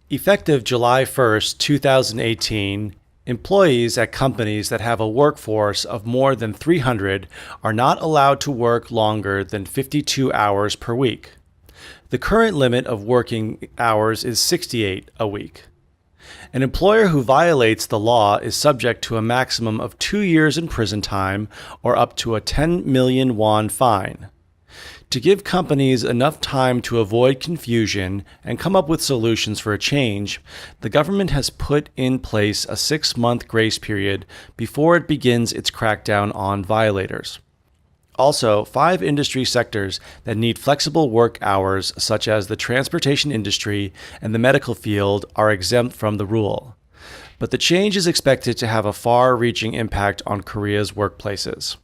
Effective July 1st, 2018, employees at companies that have a workforce of more than 300 are not allowed to work longer than 52 hours per week. The current limit of working hours is 68 a week. An employer who violates the law is subject to a maximum of 2 years in prison time or up to a 10 million won fine. To give companies enough time to avoid confusion and come up with solutions for a change, the government has put in place a 6-month grace period before it begins its crackdown on violators. Also, 5 industry sectors that need flexible work hours, such as the transportation industry and the medical field, are exempt from the rule. But the change is expected to have a far-reaching impact on Korea's workplaces.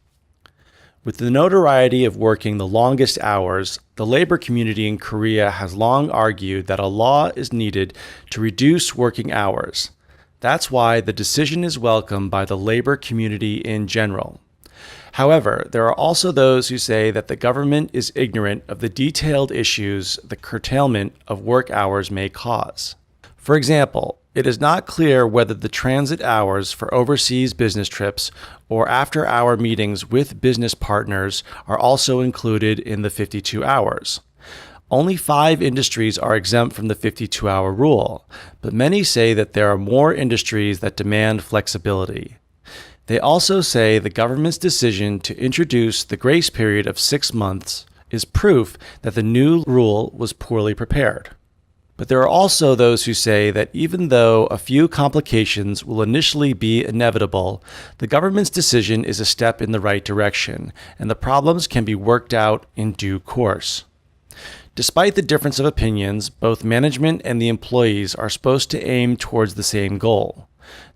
With the notoriety of working the longest hours, the labor community in Korea has long argued that a law is needed to reduce working hours. That's why the decision is welcomed by the labor community in general. However, there are also those who say that the government is ignorant of the detailed issues the curtailment of work hours may cause. For example, it is not clear whether the transit hours for overseas business trips or after-hour meetings with business partners are also included in the 52 hours. Only 5 industries are exempt from the 52-hour rule, but many say that there are more industries that demand flexibility. They also say the government's decision to introduce the grace period of 6 months is proof that the new rule was poorly prepared. But there are also those who say that even though a few complications will initially be inevitable, the government's decision is a step in the right direction, and the problems can be worked out in due course. Despite the difference of opinions, both management and the employees are supposed to aim towards the same goal.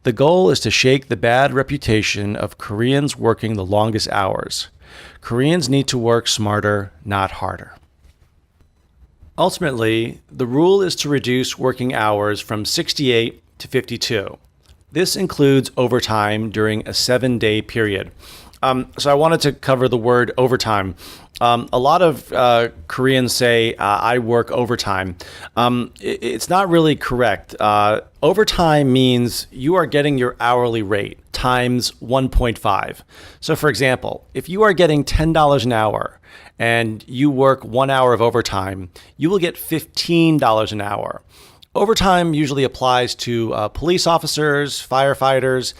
The goal is to shake the bad reputation of Koreans working the longest hours. Koreans need to work smarter, not harder. Ultimately, the rule is to reduce working hours from 68 to 52. This includes overtime during a 7-day period. So I wanted to cover the word overtime. A lot of Koreans say, I work overtime. It's not really correct. Overtime means you are getting your hourly rate times 1.5. So for example, if you are getting $10 an hour and you work 1 hour of overtime, you will get $15 an hour. Overtime usually applies to police officers, firefighters,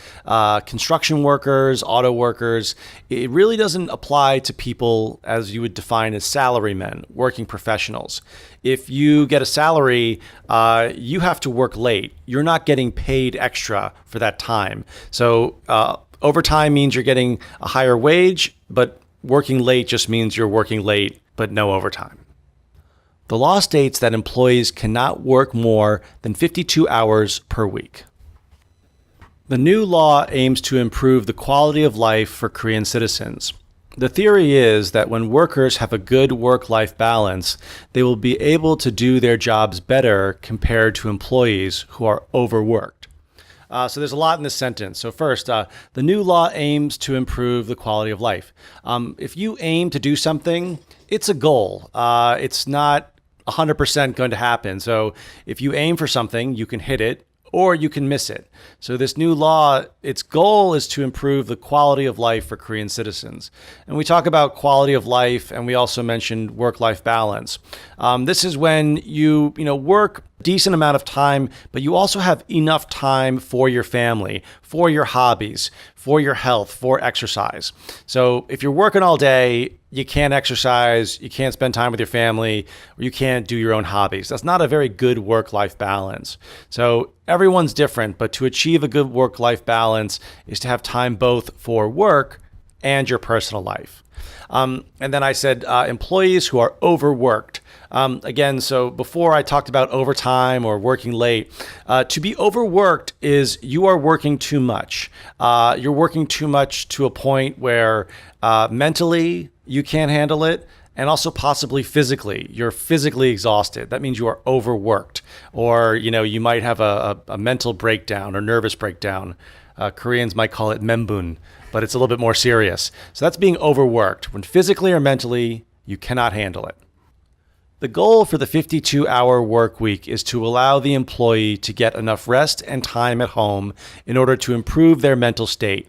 construction workers, auto workers. It really doesn't apply to people as you would define as salarymen, working professionals. If you get a salary, you have to work late. You're not getting paid extra for that time. So overtime means you're getting a higher wage, but working late just means you're working late, but no overtime. The law states that employees cannot work more than 52 hours per week. The new law aims to improve the quality of life for Korean citizens. The theory is that when workers have a good work-life balance, they will be able to do their jobs better compared to employees who are overworked. So there's a lot in this sentence. So first, the new law aims to improve the quality of life. If you aim to do something, it's a goal. It's not 100% going to happen. So if you aim for something, you can hit it or you can miss it. So this new law, its goal is to improve the quality of life for Korean citizens. And we talk about quality of life, and we also mentioned work-life balance. This is when you work a decent amount of time, but you also have enough time for your family, for your hobbies, for your health, for exercise. So if you're working all day, you can't exercise, you can't spend time with your family, or you can't do your own hobbies. That's not a very good work-life balance. So everyone's different, but to achieve a good work-life balance is to have time both for work and your personal life. And then I said employees who are overworked. Again, so before I talked about overtime or working late, to be overworked is you are working too much. You're working too much to a point where mentally you can't handle it, and also possibly physically. You're physically exhausted. That means you are overworked, or you might have a mental breakdown or nervous breakdown. Koreans might call it membun, but it's a little bit more serious. So that's being overworked, when physically or mentally you cannot handle it. The goal for the 52-hour work week is to allow the employee to get enough rest and time at home in order to improve their mental state.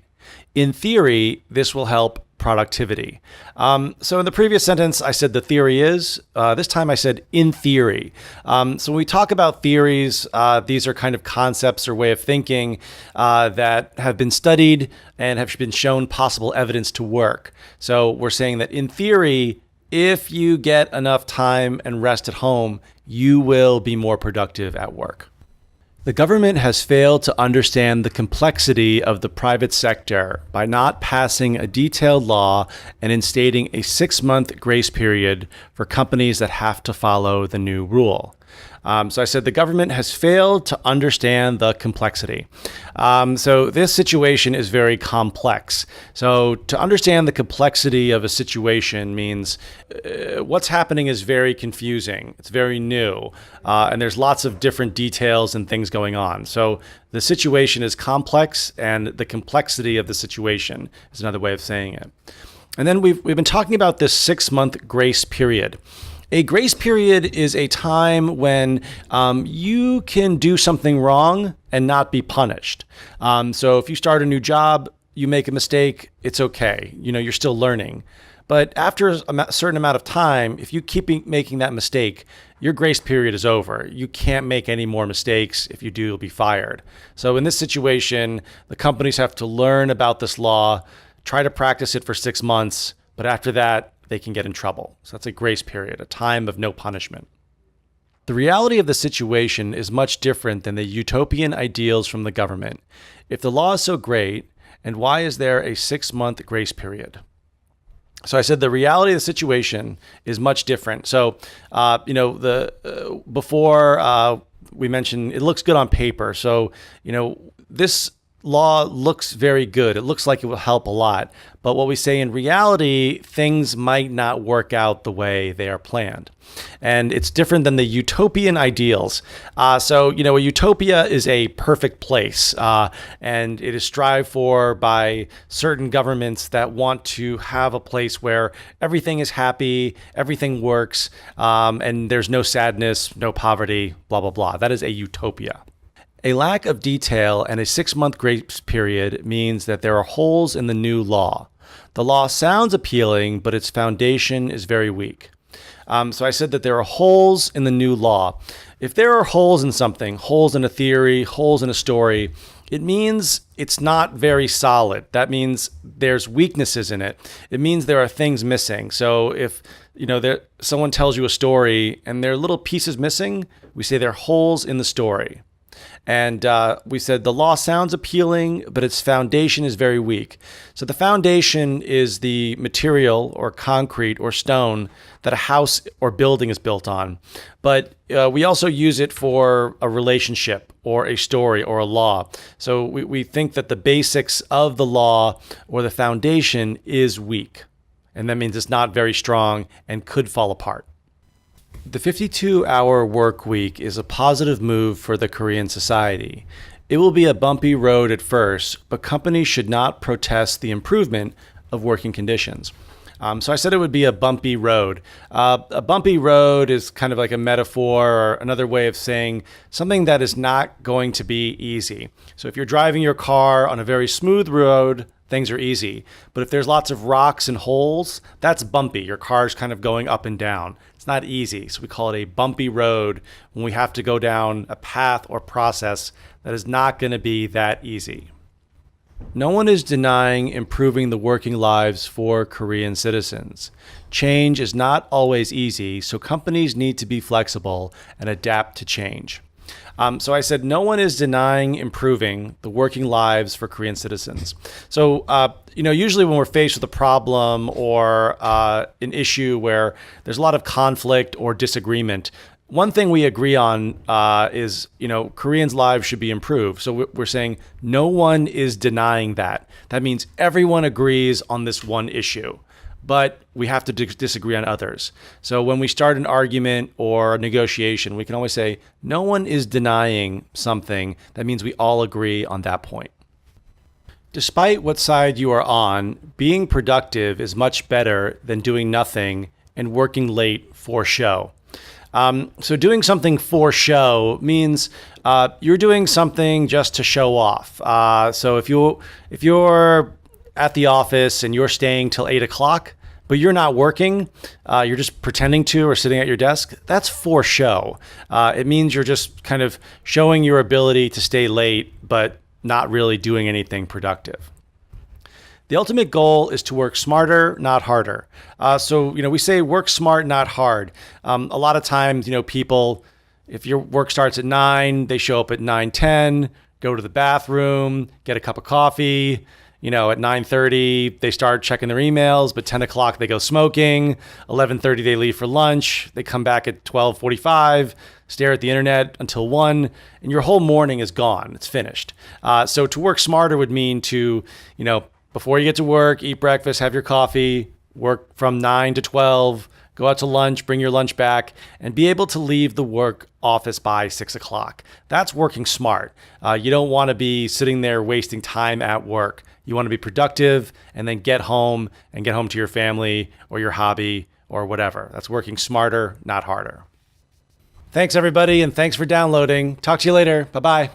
In theory, this will help productivity. So in the previous sentence, I said the theory is. This time I said in theory. So when we talk about theories, these are kind of concepts or way of thinking that have been studied and have been shown possible evidence to work. So we're saying that in theory, if you get enough time and rest at home, you will be more productive at work. The government has failed to understand the complexity of the private sector by not passing a detailed law and instating a 6-month grace period for companies that have to follow the new rule. So I said the government has failed to understand the complexity. So this situation is very complex. So to understand the complexity of a situation means what's happening is very confusing. It's very new. And there's lots of different details and things going on. So the situation is complex, and the complexity of the situation is another way of saying it. And then we've been talking about this 6-month grace period. A grace period is a time when you can do something wrong and not be punished. So if you start a new job, you make a mistake, it's okay. You're still learning. But after a certain amount of time, if you keep making that mistake, your grace period is over. You can't make any more mistakes. If you do, you'll be fired. So in this situation, the companies have to learn about this law, try to practice it for 6 months, but after that, they can get in trouble. So that's a grace period, a time of no punishment. The reality of the situation is much different than the utopian ideals from the government. If the law is so great, and why is there a 6-month grace period? So I said the reality of the situation is much different. So, before we mentioned it looks good on paper. So, this law looks very good. It looks like it will help a lot. But what we say in reality, things might not work out the way they are planned. And it's different than the utopian ideals. So, a utopia is a perfect place. And it is strived for by certain governments that want to have a place where everything is happy, everything works, and there's no sadness, no poverty, blah, blah, blah. That is a utopia. A lack of detail and a 6-month grace period means that there are holes in the new law. The law sounds appealing, but its foundation is very weak. So I said that there are holes in the new law. If there are holes in something, holes in a theory, holes in a story, it means it's not very solid. That means there's weaknesses in it. It means there are things missing. So if someone tells you a story and there are little pieces missing, we say there are holes in the story. And we said the law sounds appealing, but its foundation is very weak. So the foundation is the material or concrete or stone that a house or building is built on. But we also use it for a relationship or a story or a law. So we think that the basics of the law or the foundation is weak. And that means it's not very strong and could fall apart. The 52-hour work week is a positive move for the Korean society. It will be a bumpy road at first, but companies should not protest the improvement of working conditions. So I said it would be a bumpy road. A bumpy road is kind of like a metaphor or another way of saying something that is not going to be easy. So if you're driving your car on a very smooth road, things are easy. But if there's lots of rocks and holes, that's bumpy. Your car's kind of going up and down. It's not easy. So we call it a bumpy road when we have to go down a path or process that is not going to be that easy. No one is denying improving the working lives for Korean citizens. Change is not always easy, so companies need to be flexible and adapt to change. So I said no one is denying improving the working lives for Korean citizens. So, usually when we're faced with a problem or an issue where there's a lot of conflict or disagreement, one thing we agree on is, Koreans' lives should be improved. So we're saying no one is denying that. That means everyone agrees on this one issue, but we have to disagree on others. So when we start an argument or a negotiation, we can always say no one is denying something. That means we all agree on that point. Despite what side you are on, being productive is much better than doing nothing and working late for show. So doing something for show means you're doing something just to show off. So if you're at the office and you're staying till 8 o'clock, but you're not working, you're just pretending to or sitting at your desk, that's for show. It means you're just kind of showing your ability to stay late, but not really doing anything productive. The ultimate goal is to work smarter, not harder. So we say work smart, not hard. A lot of times, people, if your work starts at 9, they show up at 9:10, go to the bathroom, get a cup of coffee. At 9:30, they start checking their emails, but 10 o'clock they go smoking. 11:30, they leave for lunch. They come back at 12:45, stare at the internet until 1, and your whole morning is gone. It's finished. So to work smarter would mean to, before you get to work, eat breakfast, have your coffee, work from 9 to 12, go out to lunch, bring your lunch back, and be able to leave the work office by 6 o'clock. That's working smart. You don't want to be sitting there wasting time at work. You want to be productive and then get home to your family or your hobby or whatever. That's working smarter, not harder. Thanks, everybody, and thanks for downloading. Talk to you later. Bye-bye.